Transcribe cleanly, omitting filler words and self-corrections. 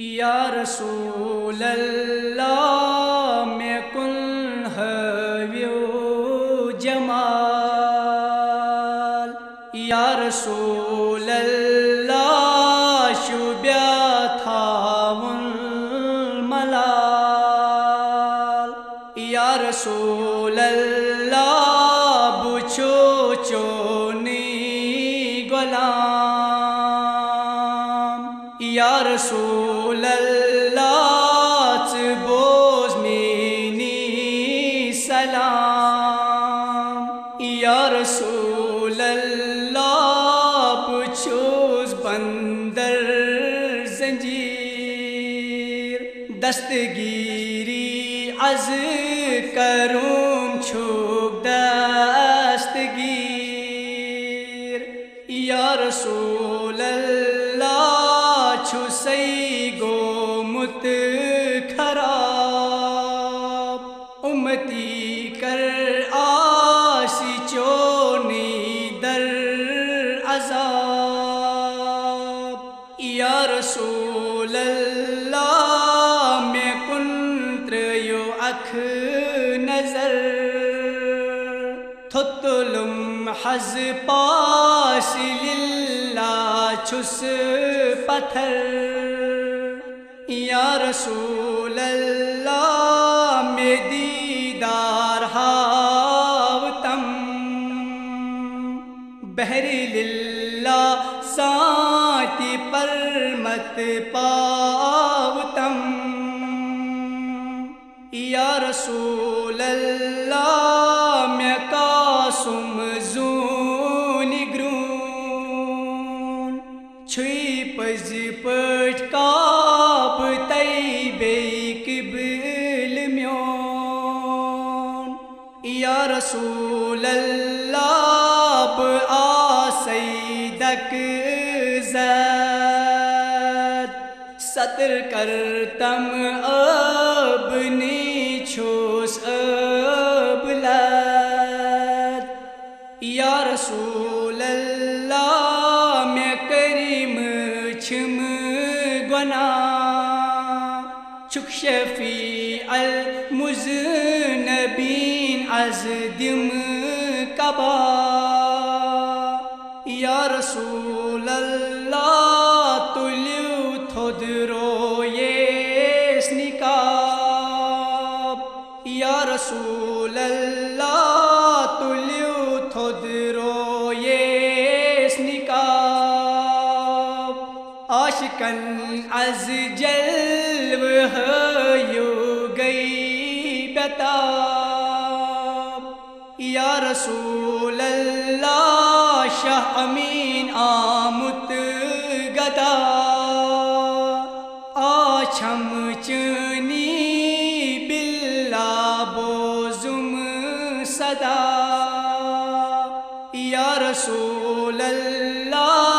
یا رسول اللہ میں کن ہیو جمال یا رسول اللہ شبیہ تھاون ملال یا رسول اللہ بچو چونی غلام یا رسول اللہ بوز مینی سلام یا رسول اللہ پچوز بندر زنجیر دستگیری از کرم چھوک دستگیر یا رسول اللہ چھو سی گو مت خراب امتی کر آسی چونی در عذاب یا رسول اللہ میں کنتر یو اکھ نظر تھتلم حز پاس للہ چھس پتھر یا رسول اللہ میں دیدار ہاوتم بہر للہ سانتی پر مت پاوتم یا رسول اللہ میں قاسم زون گرون چھوئی پز پٹ کاپ طیبے قبل میون یا رسول اللہ آسیدک زد سطر کرتم اب نیچوس ابلد یا رسول اللہ میں کریم چھم گناہ چک شفیع المذنبین از دم کبا یا رسول اللہ تلیو تھود رویس نکاب یا رسول اللہ تلیو تھود رویس نکاب عاشقن از جلو ہیو گئی بتاب یا رسول اللہ شاہ امین آمت گدا آچھم چنی بلا بوزم صدا یا رسول اللہ